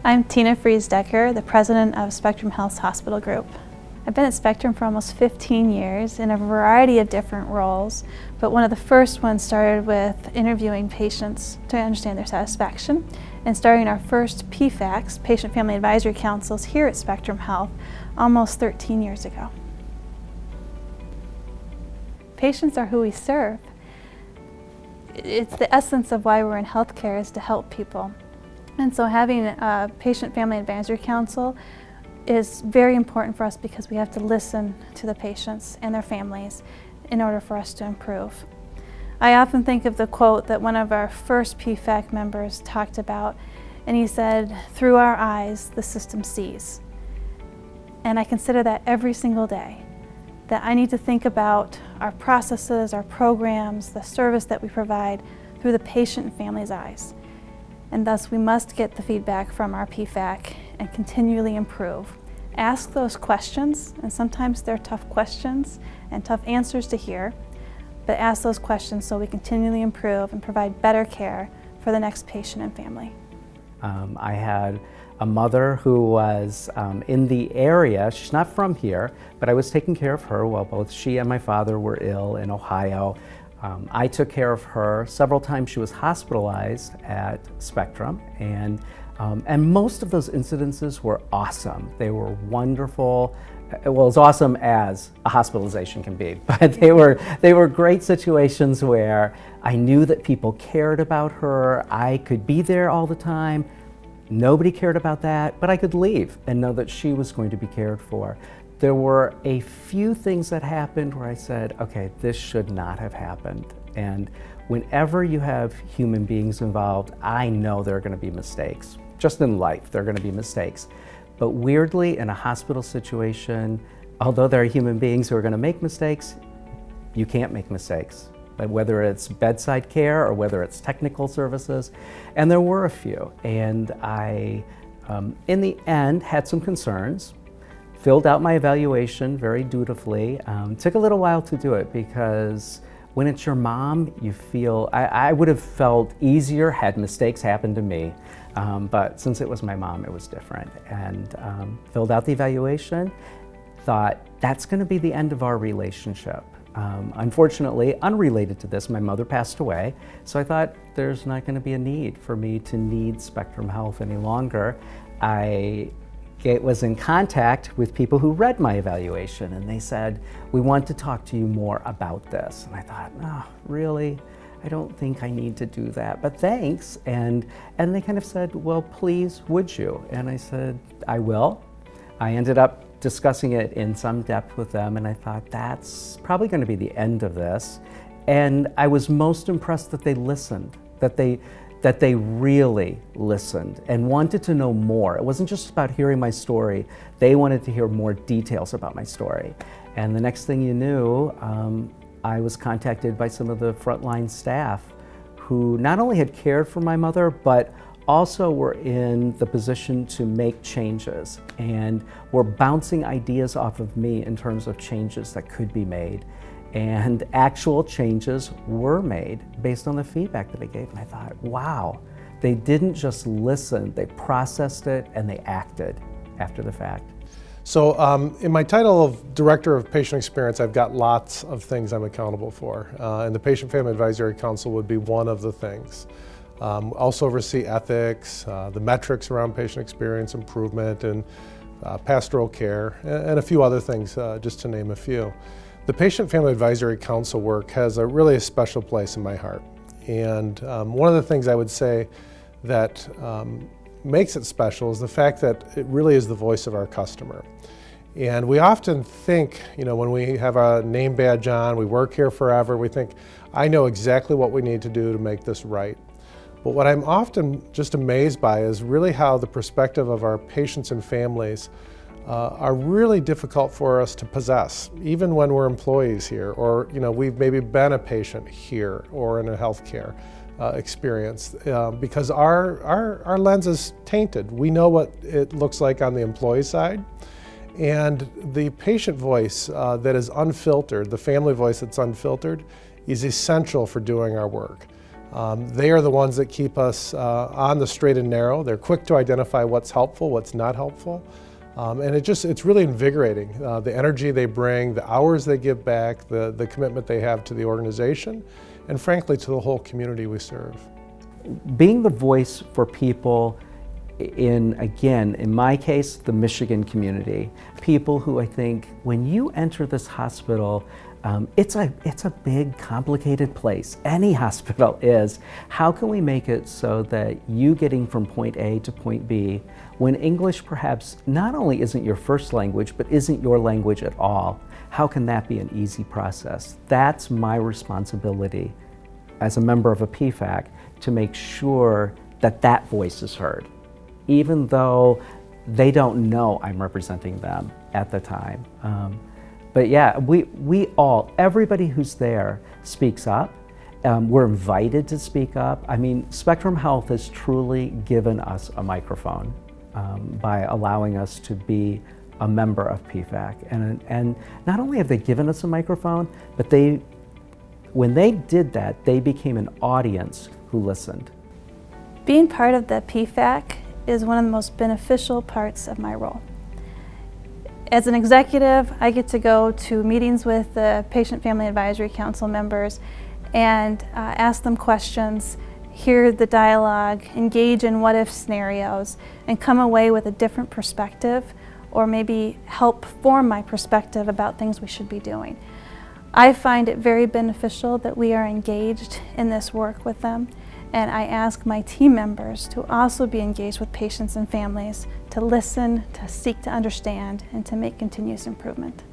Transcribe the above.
I'm Tina Fries-Decker, the president of Spectrum Health's Hospital Group. I've been at Spectrum for almost 15 years in a variety of different roles, but one of the first ones started with interviewing patients to understand their satisfaction and starting our first PFACs, Patient Family Advisory Councils, here at Spectrum Health almost 13 years ago. Patients are who we serve. It's the essence of why we're in healthcare, is to help people. And so having a Patient Family Advisory Council is very important for us because we have to listen to the patients and their families in order for us to improve. I often think of the quote that one of our first PFAC members talked about, and he said, "Through our eyes, the system sees." And I consider that every single day, that I need to think about our processes, our programs, the service that we provide through the patient and family's eyes. And thus we must get the feedback from our PFAC and continually improve. Ask those questions, and sometimes they're tough questions and tough answers to hear, but ask those questions so we continually improve and provide better care for the next patient and family. I had a mother who was in the area. She's not from here, but I was taking care of her while both she and my father were ill in Ohio. I took care of her several times. She was hospitalized at Spectrum, and most of those incidences were awesome. They were wonderful. Well, as awesome as a hospitalization can be, but they were great situations where I knew that people cared about her. I could be there all the time. Nobody cared about that, but I could leave and know that she was going to be cared for. There were a few things that happened where I said, okay, this should not have happened. And whenever you have human beings involved, I know there are going to be mistakes. Just in life, there are going to be mistakes. But weirdly, in a hospital situation, although there are human beings who are going to make mistakes, you can't make mistakes. But whether it's bedside care or whether it's technical services, and there were a few. And I, in the end, had some concerns. Filled out my evaluation very dutifully. Took a little while to do it because when it's your mom, you feel, I would have felt easier had mistakes happened to me, but since it was my mom, it was different. And filled out the evaluation, thought that's gonna be the end of our relationship. Unfortunately, unrelated to this, my mother passed away, so I thought there's not gonna be a need for me to need Spectrum Health any longer. I was in contact with people who read my evaluation, and they said, "We want to talk to you more about this." And I thought, oh, really? I don't think I need to do that, but thanks. And they kind of said, well, please, would you? And I said, I will. I ended up discussing it in some depth with them, and I thought, that's probably going to be the end of this. And I was most impressed that they listened, that they really listened and wanted to know more. It wasn't just about hearing my story. They wanted to hear more details about my story. And the next thing you knew, I was contacted by some of the frontline staff who not only had cared for my mother, but also were in the position to make changes and were bouncing ideas off of me in terms of changes that could be made. And actual changes were made based on the feedback that I gave. And I thought, wow, they didn't just listen, they processed it and they acted after the fact. So in my title of Director of Patient Experience, I've got lots of things I'm accountable for. And the Patient Family Advisory Council would be one of the things. Also oversee ethics, the metrics around patient experience improvement, and pastoral care, and a few other things, just to name a few. The Patient Family Advisory Council work has really a special place in my heart. And one of the things I would say that makes it special is the fact that it really is the voice of our customer. And we often think, when we have a name badge on, we work here forever, we think, I know exactly what we need to do to make this right. But what I'm often just amazed by is really how the perspective of our patients and families are really difficult for us to possess, even when we're employees here, or we've maybe been a patient here or in a healthcare experience, because our lens is tainted. We know what it looks like on the employee side, and the patient voice that is unfiltered, the family voice that's unfiltered, is essential for doing our work. They are the ones that keep us on the straight and narrow. They're quick to identify what's helpful, what's not helpful. And it's really invigorating. The energy they bring, the hours they give back, the commitment they have to the organization, and frankly to the whole community we serve. Being the voice for people in my case, the Michigan community, people who I think when you enter this hospital, it's a big, complicated place. Any hospital is. How can we make it so that you getting from point A to point B, when English perhaps not only isn't your first language, but isn't your language at all, how can that be an easy process? That's my responsibility as a member of a PFAC, to make sure that that voice is heard, even though they don't know I'm representing them at the time. But yeah, everybody who's there speaks up. We're invited to speak up. I mean, Spectrum Health has truly given us a microphone by allowing us to be a member of PFAC. And not only have they given us a microphone, but when they did that, they became an audience who listened. Being part of the PFAC is one of the most beneficial parts of my role. As an executive, I get to go to meetings with the Patient Family Advisory Council members and ask them questions, hear the dialogue, engage in what-if scenarios, and come away with a different perspective, or maybe help form my perspective about things we should be doing. I find it very beneficial that we are engaged in this work with them, and I ask my team members to also be engaged with patients and families, to listen, to seek to understand, and to make continuous improvement.